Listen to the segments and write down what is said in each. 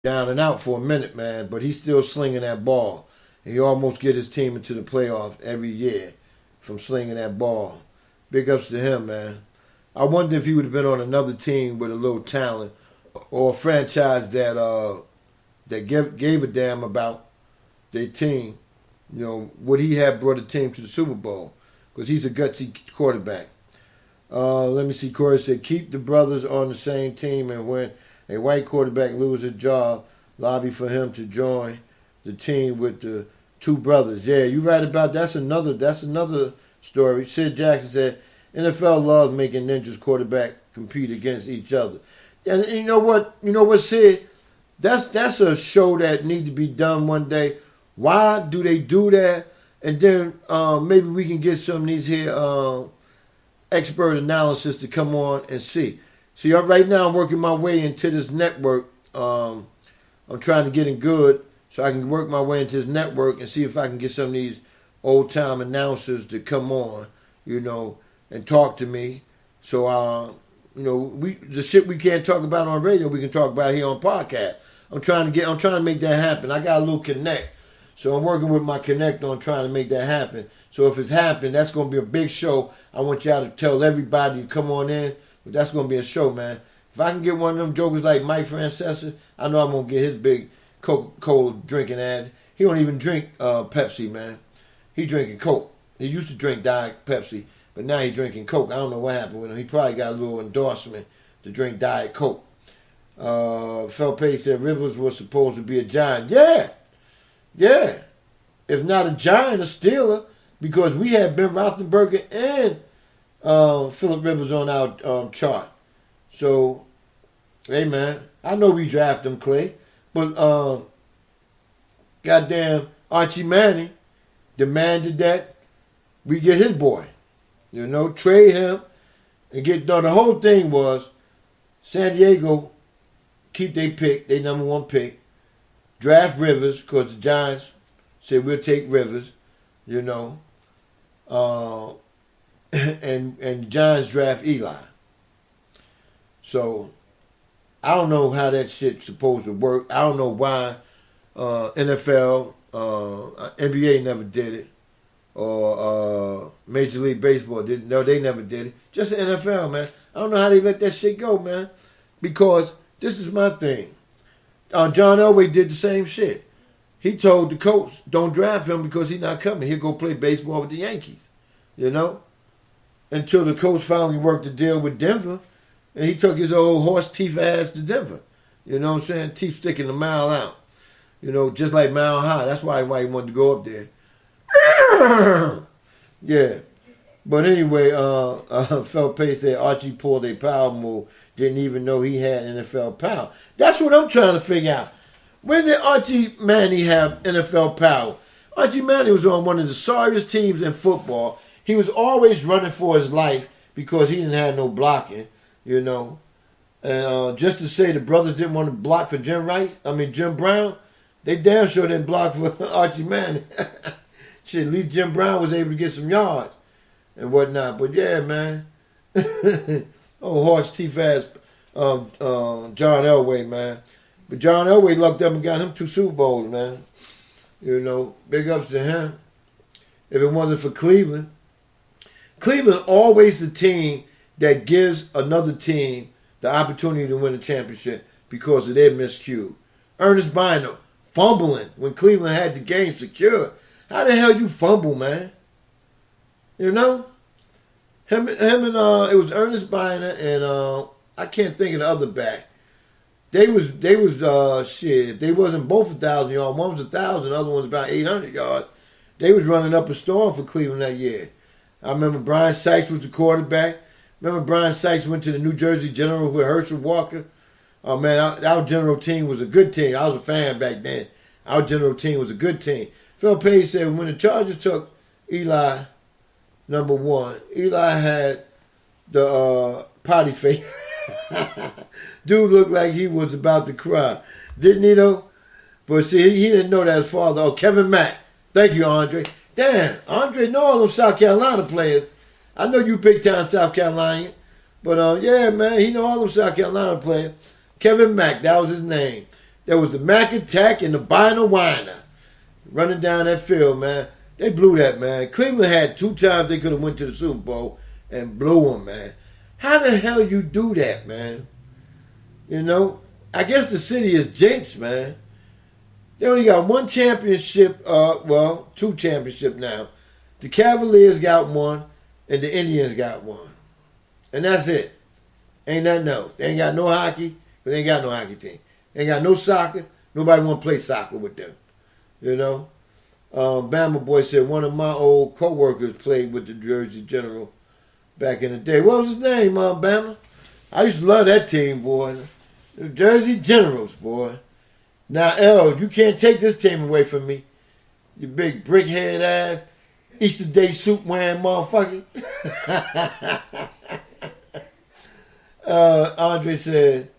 down and out for a minute, man, but he's still slinging that ball. And he almost get his team into the playoffs every year from slinging that ball. Big ups to him, man. I wonder if he would have been on another team with a little talent or a franchise that gave a damn about their team. You know, would he have brought a team to the Super Bowl? Because he's a gutsy quarterback. Let me see. Corey said, keep the brothers on the same team, and when a white quarterback loses his job, lobby for him to join the team with the two brothers. Yeah, you're right about that. That's another story. Sid Jackson said, NFL loves making ninjas quarterback compete against each other. And you know what? You know what, Sid? That's a show that needs to be done one day. Why do they do that? And then maybe we can get some of these here expert analysis to come on and see. See, right now I'm working my way into this network. I'm trying to get in good so I can work my way into this network and see if I can get some of these old-time announcers to come on, you know, and talk to me. So, you know, the shit we can't talk about on radio, we can talk about here on podcast. I'm trying to make that happen. I got a little connect. So I'm working with my connect on trying to make that happen. So if it's happened, that's going to be a big show. I want y'all to tell everybody to come on in. But that's going to be a show, man. If I can get one of them jokers like Mike Francesa, I know I'm going to get his big Coca-Cola drinking ass. He don't even drink Pepsi, man. He drinking Coke. He used to drink Diet Pepsi, but now he drinking Coke. I don't know what happened with him. He probably got a little endorsement to drink Diet Coke. Phil Page said Rivers was supposed to be a Giant. Yeah. If not a Giant, a Steeler, because we had Ben Roethlisberger and Phillip Rivers on our chart. So, hey, man, I know we draft him, Clay, but goddamn Archie Manning demanded that we get his boy. You know, trade him and get done. The whole thing was San Diego keep their pick, their number one pick, draft Rivers, because the Giants said we'll take Rivers, you know, and Giants draft Eli. So I don't know how that shit's supposed to work. I don't know why NFL, NBA never did it, or Major League Baseball didn't. No, they never did it. Just the NFL, man. I don't know how they let that shit go, man. Because this is my thing. John Elway did the same shit. He told the coach, don't draft him because he's not coming. He'll go play baseball with the Yankees, you know? Until the coach finally worked the deal with Denver, and he took his old horse teeth ass to Denver. You know what I'm saying? Teeth sticking a mile out. You know, just like Mile High. That's why he wanted to go up there. Yeah. But anyway, Phil Pace said Archie pulled a power move. Didn't even know he had NFL power. That's what I'm trying to figure out. When did Archie Manning have NFL power? Archie Manning was on one of the sorriest teams in football. He was always running for his life because he didn't have no blocking, you know. And just to say the brothers didn't want to block for Jim Brown, they damn sure didn't block for Archie Manning. Shit, at least Jim Brown was able to get some yards and whatnot. But yeah, man. Oh, horse teeth ass John Elway, man. But John Elway lucked up and got him 2 Super Bowls, man. You know, big ups to him. If it wasn't for Cleveland always the team that gives another team the opportunity to win a championship because of their miscue. Ernest Biner fumbling when Cleveland had the game secured. How the hell you fumble, man? You know? Him and it was Ernest Biner and I can't think of the other back. They was shit. If they wasn't both 1,000 yards, one was 1,000, the other one was about 800 yards. They was running up a storm for Cleveland that year. I remember Brian Sykes was the quarterback. Remember Brian Sykes went to the New Jersey General with Herschel Walker. Oh man, our general team was a good team. I was a fan back then. Our general team was a good team. Phil Page said when the Chargers took Eli number 1, Eli had the potty face. Dude looked like he was about to cry. Didn't he though? But see, he didn't know that his father. Oh, Kevin Mack. Thank you, Andre. Damn, Andre know all those South Carolina players. I know you big time South Carolinian. But yeah, man, he know all those South Carolina players. Kevin Mack, that was his name. There was the Mac Attack and the Biner Whiner running down that field, man. They blew that, man. Cleveland had 2 times they could have went to the Super Bowl and blew them, man. How the hell you do that, man? You know, I guess the city is jinxed, man. They only got 1 championship, 2 championships now. The Cavaliers got 1, and the Indians got 1. And that's it. Ain't nothing else. They ain't got no hockey, but they ain't got no hockey team. They ain't got no soccer. Nobody want to play soccer with them. You know? Bama Boy said one of my old co-workers played with the Jersey General back in the day. What was his name, Bama? I used to love that team, boy. The Jersey Generals, boy. Now, L, you can't take this team away from me. You big brickhead ass, Easter Day suit wearing motherfucker. Andre said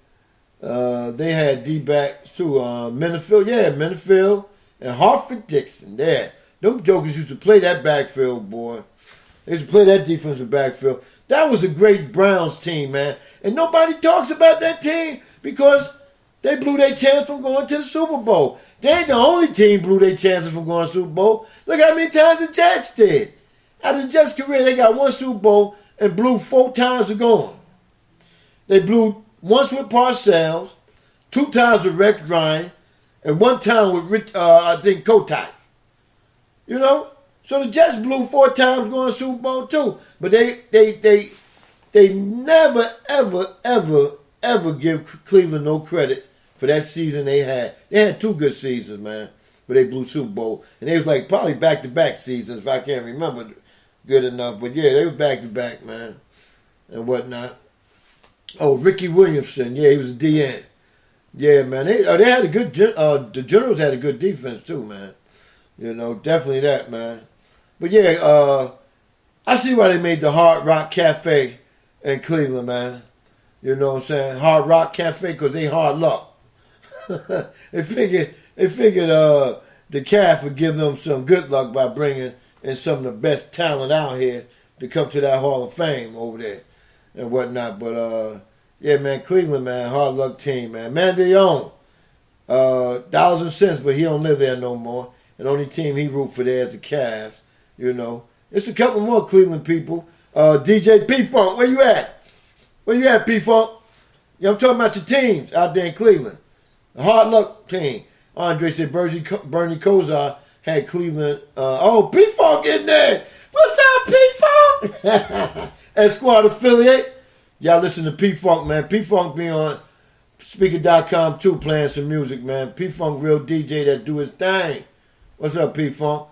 they had D-backs too. Menifeld and Hartford Dixon. There. Them jokers used to play that backfield, boy. They used to play that defensive backfield. That was a great Browns team, man. And nobody talks about that team because they blew their chance from going to the Super Bowl. They ain't the only team blew their chances from going to the Super Bowl. Look how many times the Jets did. Out of the Jets' career, they got 1 Super Bowl and blew 4 times ago. They blew once with Parcells, 2 times with Rex Ryan, and 1 time with Kotak. You know? So the Jets blew 4 times going to Super Bowl too. But they never, ever give Cleveland no credit for that season they had. They had 2 good seasons, man, where they blew Super Bowl. And they was like probably back-to-back seasons, if I can't remember good enough. But yeah, they were back-to-back, man, and whatnot. Oh, Ricky Williamson. Yeah, he was a DN. Yeah, man. They had a good, the Generals had a good defense too, man. You know, definitely that, man. But yeah, I see why they made the Hard Rock Cafe in Cleveland, man. You know what I'm saying? Hard Rock Cafe because they hard luck. They figured the calf would give them some good luck by bringing in some of the best talent out here to come to that Hall of Fame over there and whatnot. But yeah, man, Cleveland, man, hard luck team, man. Man, they own dollars and cents, but he don't live there no more. And the only team he root for there is the Cavs. You know, it's a couple more Cleveland people. DJ P-Funk, where you at? Where you at, P-Funk? Yeah, I'm talking about your teams out there in Cleveland. The hard luck team. Andre said Bernie Kosar had Cleveland. P-Funk in there. What's up, P-Funk? Squad affiliate. Y'all listen to P-Funk, man. P-Funk be on Speaker.com too, playing some music, man. P-Funk, real DJ that do his thing. What's up, P-Funk?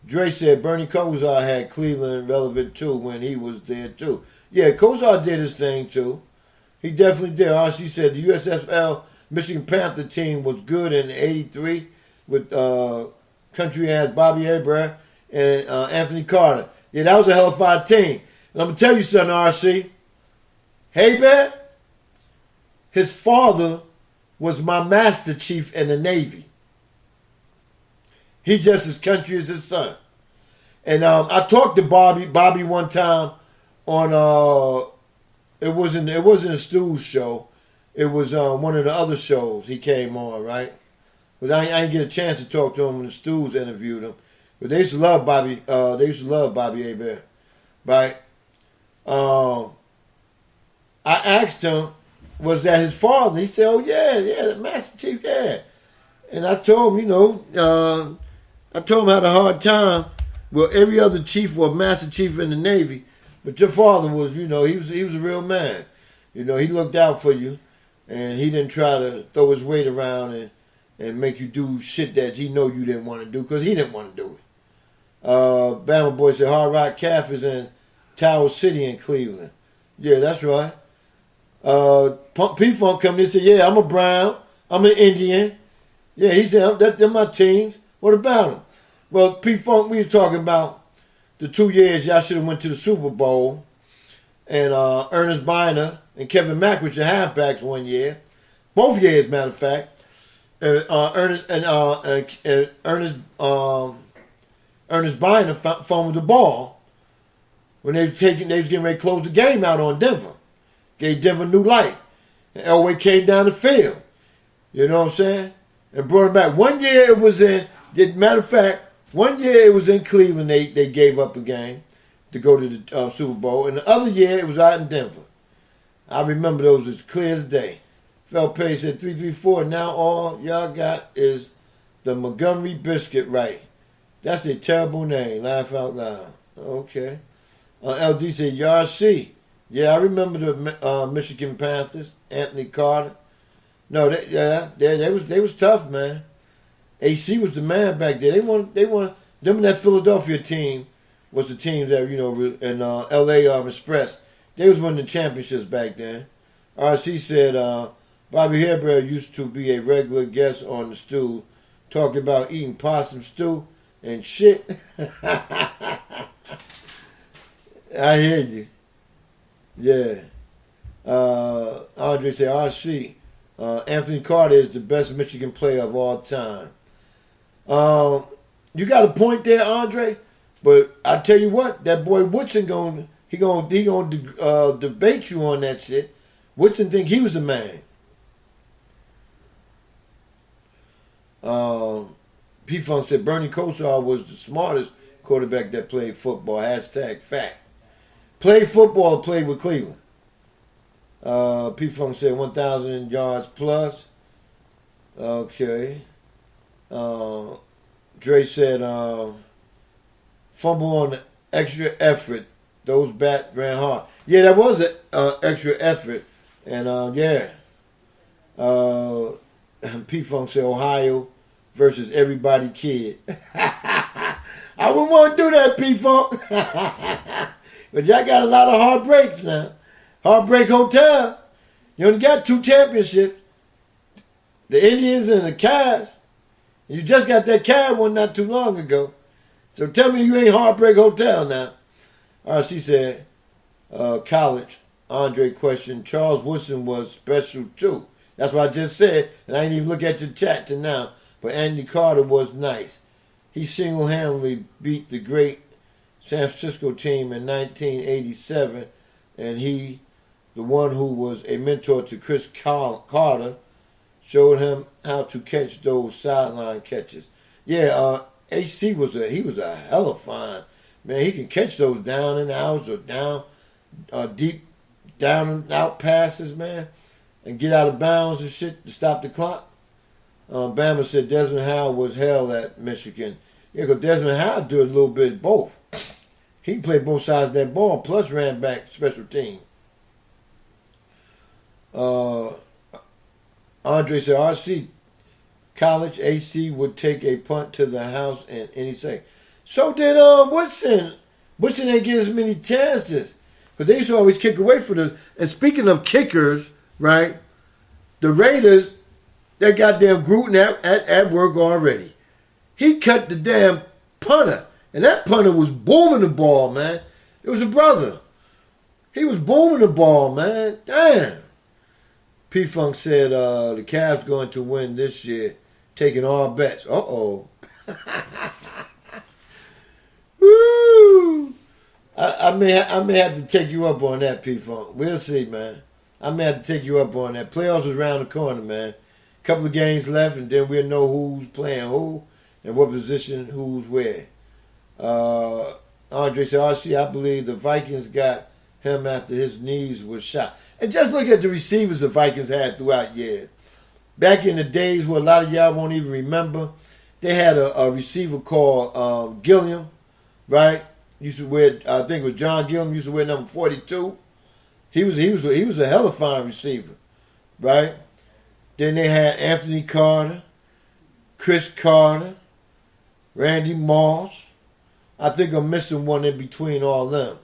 Dre said Bernie Kosar had Cleveland relevant too when he was there too. Yeah, Kosar did his thing too. He definitely did. RC said the USFL Michigan Panther team was good in '83 with country ass Bobby Hebert and Anthony Carter. Yeah, that was a hell of a team. And I'm going to tell you something, RC. Hebert, his father was my master chief in the Navy. He just as country as his son. And I talked to Bobby one time on it wasn't a Stu's show. It was one of the other shows he came on, right? But I didn't get a chance to talk to him when the Stu's interviewed him. But they used to love Bobby. They used to love Bobby Hebert, right? I asked him, was that his father? He said, "Oh yeah, the Master Chief, yeah." And I told him, I told him I had a hard time. Well, every other chief was Master Chief in the Navy, but your father was, he was a real man. He looked out for you, and he didn't try to throw his weight around and make you do shit that he know you didn't want to do because he didn't want to do it. Bama Boy said Hard Rock Calf is in Tower City in Cleveland. Yeah, that's right. P-Funk come in and said, yeah, I'm a Brown. I'm an Indian. Yeah, he said, they're my teams. What about them? Well, P-Funk, we were talking about the 2 years y'all should have went to the Super Bowl. And Ernest Biner and Kevin Mack was your halfbacks one year. Both years, matter of fact. Ernest Biner fumbled the ball when they was getting ready to close the game out on Denver. Gave Denver new life. And Elway came down the field. You know what I'm saying? And brought it back. One year it was in, matter of fact, one year it was in Cleveland. They gave up a game to go to the Super Bowl. And the other year it was out in Denver. I remember those as clear as day. Felt Pay said 334. Now all y'all got is the Montgomery Biscuit right. That's a terrible name. Laugh out loud. Okay. LD said Yard C. Yeah, I remember the Michigan Panthers. Anthony Carter. No, they was tough, man. AC was the man back there. They won. Them and that Philadelphia team was the team that in LA Express. They was winning the championships back then. RC said Bobby Harebrand used to be a regular guest on the stew, talking about eating possum stew and shit. I hear you. Yeah. Andre said RC. Anthony Carter is the best Michigan player of all time. You got a point there, Andre. But I tell you what, that boy Woodson gonna debate you on that shit. Woodson think he was the man. P-Funk said Bernie Kosar was the smartest quarterback that played football. #fact. Played football or played with Cleveland. P-Funk said 1,000 yards plus. Okay. Dre said fumble on the extra effort. Those bats ran hard. Yeah, that was an extra effort. And yeah. P-Funk said Ohio versus everybody kid. I wouldn't want to do that, P-Funk. But y'all got a lot of heartbreaks now. Heartbreak Hotel. You only got 2 championships. The Indians and the Cavs. You just got that Cavs one not too long ago. So tell me you ain't Heartbreak Hotel now. RC said, college. Andre questioned, Charles Woodson was special too. That's what I just said, and I didn't even look at your chat till now. But Andy Carter was nice. He single-handedly beat the great San Francisco team in 1987, and he, the one who was a mentor to Chris Carter, showed him how to catch those sideline catches. Yeah, AC was a hell of fine man. He can catch those down and outs or down deep down and out passes, man, and get out of bounds and shit to stop the clock. Bama said Desmond Howard was hell at Michigan. Yeah, because Desmond Howard do a little bit of both. He can play both sides of that ball, plus ran back special team. Andre said, RC, college AC would take a punt to the house in any second. So did Woodson. Woodson didn't get as many chances. Because they used to always kick away from the... And speaking of kickers, right, the Raiders, they got damn Gruden at work already. He cut the damn punter. And that punter was booming the ball, man. It was a brother. He was booming the ball, man. Damn. P-Funk said the Cavs going to win this year, taking all bets. Uh-oh. Woo! I may have to take you up on that, P-Funk. We'll see, man. I may have to take you up on that. Playoffs is around the corner, man. Couple of games left, and then we'll know who's playing who and what position who's where. Andre said, RC, I believe the Vikings got him after his knees was shot. And just look at the receivers the Vikings had throughout years. Back in the days where a lot of y'all won't even remember, they had a receiver called Gilliam, right? Used to wear, I think it was John Gilliam, used to wear number 42. He was a hell of a fine receiver, right? Then they had Anthony Carter, Chris Carter, Randy Moss. I think I'm missing one in between all them.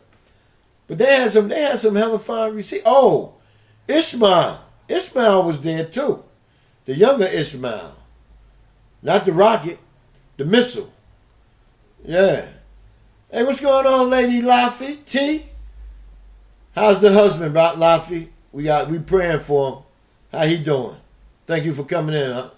But they had some hell of fine receivers. Oh, Ishmael. Ishmael was there too. The younger Ishmael. Not the rocket, the missile. Yeah. Hey, what's going on, Lady Laffy? T? How's the husband, Laffy? We praying for him. How he doing? Thank you for coming in, huh?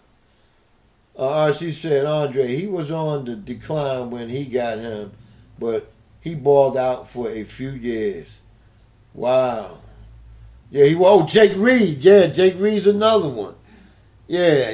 RC said, Andre, he was on the decline when he got him, but he balled out for a few years. Wow. Yeah, Jake Reed. Yeah, Jake Reed's another one. Yeah,